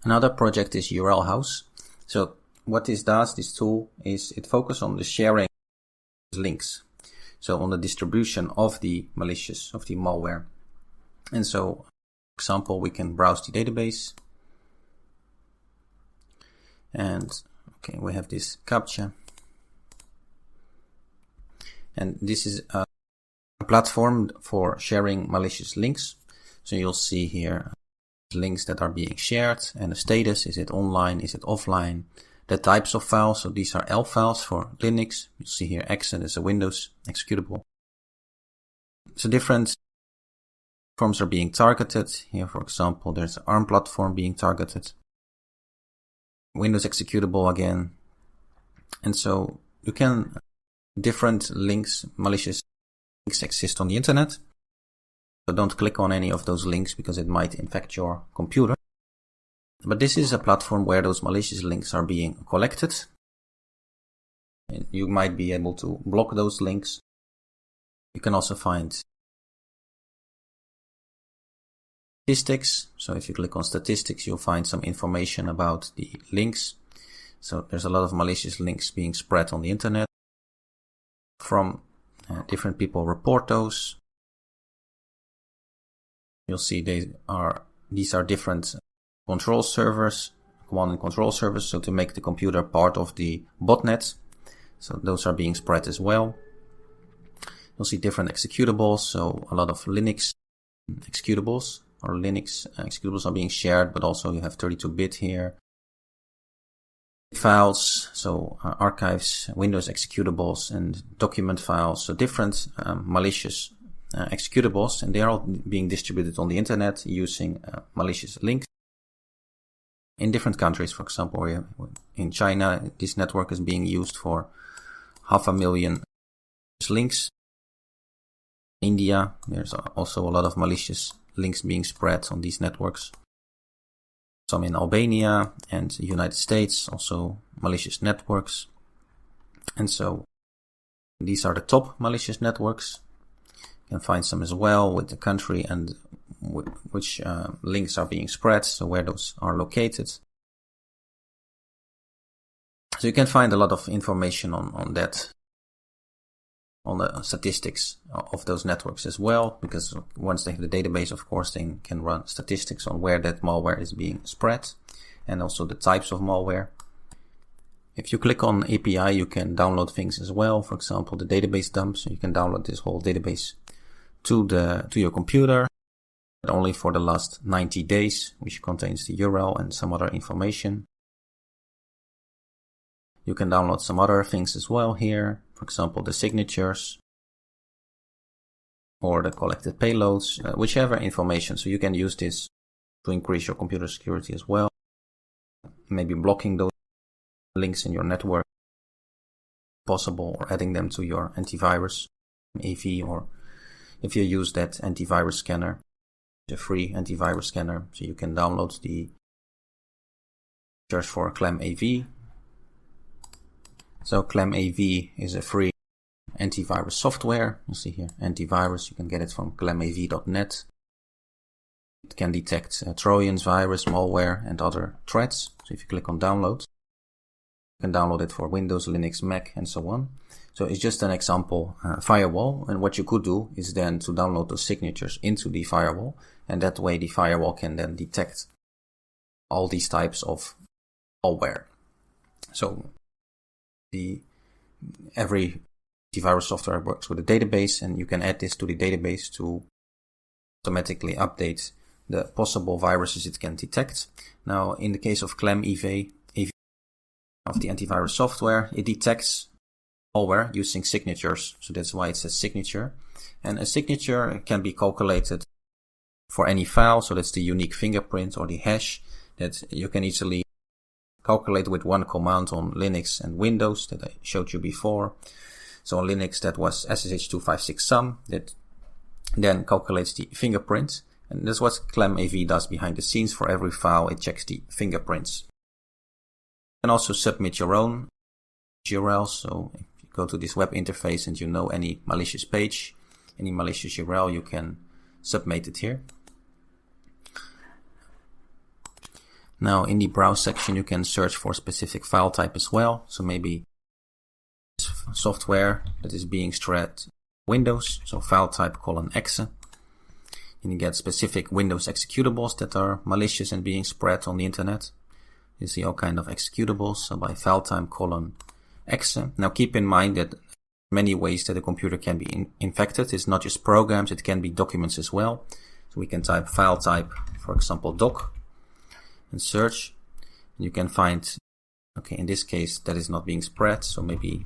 Another project is URL House. So what this does, this tool, is it focuses on the sharing links. So on the distribution of the malicious, of the malware. And so, for example, we can browse the database. And okay, we have this CAPTCHA. And this is a platform for sharing malicious links. So you'll see here links that are being shared and the status. Is it online? Is it offline? The types of files. So these are ELF files for Linux. You'll see here exe is a Windows executable. So different platforms are being targeted. Here, for example, there's an ARM platform being targeted. Windows executable again. And so you can, different links, malicious links exist on the internet. So don't click on any of those links because it might infect your computer. But this is a platform where those malicious links are being collected. And you might be able to block those links. You can also find statistics. So if you click on statistics, you'll find some information about the links. So there's a lot of malicious links being spread on the internet. From different people report those. You'll see these are different control servers, command and control servers, so to make the computer part of the botnet. So those are being spread as well. You'll see different executables, so a lot of Linux executables or Linux executables are being shared, but also you have 32-bit here. Files, so archives, Windows executables and document files, so different malicious executables, and they are all being distributed on the internet using malicious links. In different countries, for example, in China, this network is being used for 500,000 links. India, there's also a lot of malicious links being spread on these networks. Some in Albania and the United States, also malicious networks. And so these are the top malicious networks. You can find some as well with the country and which links are being spread, so where those are located. So you can find a lot of information on that, on the statistics of those networks as well, because once they have the database, of course, they can run statistics on where that malware is being spread and also the types of malware. If you click on API, you can download things as well. For example, the database dump, so you can download this whole database to your computer, but only for the last 90 days, which contains the URL and some other information. You can download some other things as well here. For example, the signatures or the collected payloads, whichever information. So you can use this to increase your computer security as well. Maybe blocking those links in your network possible, or adding them to your antivirus AV, or if you use that antivirus scanner, the free antivirus scanner. So you can download the search for ClamAV. So ClamAV is a free antivirus software. You see here, antivirus. You can get it from clamav.net. It can detect Trojans, virus, malware, and other threats. So if you click on download, you can download it for Windows, Linux, Mac, and so on. So it's just an example firewall. And what you could do is then to download those signatures into the firewall. And that way the firewall can then detect all these types of malware. So every antivirus software works with a database, and you can add this to the database to automatically update the possible viruses it can detect. Now, in the case of ClamAV, of the antivirus software, it detects malware using signatures. So that's why it says signature. And a signature can be calculated for any file. So that's the unique fingerprint or the hash that you can easily calculate with one command on Linux and Windows that I showed you before. So on Linux, that was SSH256sum that then calculates the fingerprint. And that's what ClamAV does behind the scenes. For every file, it checks the fingerprints. You can also submit your own URL. So if you go to this web interface and you know any malicious page, any malicious URL, you can submit it here. Now in the browse section you can search for specific file type as well. So maybe software that is being spread Windows, so file type :exe. And you get specific Windows executables that are malicious and being spread on the internet. You see all kind of executables, so by file type :exe. Now keep in mind that many ways that a computer can be infected. It's not just programs, it can be documents as well. So we can type file type, for example, doc, and search. You can find, okay, in this case that is not being spread, so maybe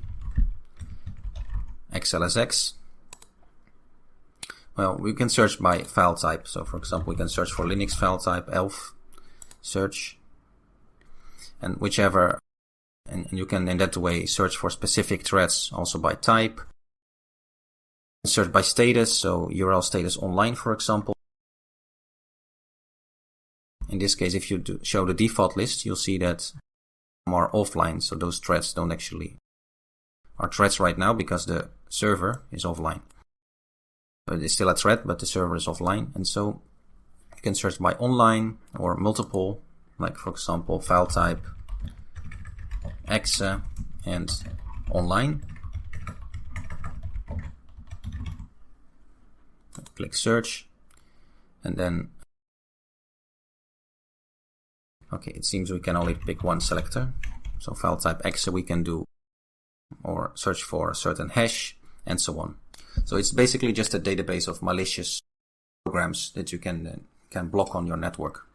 XLSX. Well, we can search by file type. So for example, we can search for Linux file type, elf, search, and whichever, and you can in that way search for specific threads also by type. Search by status, so URL status online, for example. In this case, if you show the default list, you'll see that some are offline, so those threads don't actually are threads right now because the server is offline. But it's still a thread, but the server is offline, and so you can search by online or multiple, like for example file type exe and online. Click search, and then okay, it seems we can only pick one selector. So file type exe we can do, or search for a certain hash, and so on. So it's basically just a database of malicious programs that you can block on your network.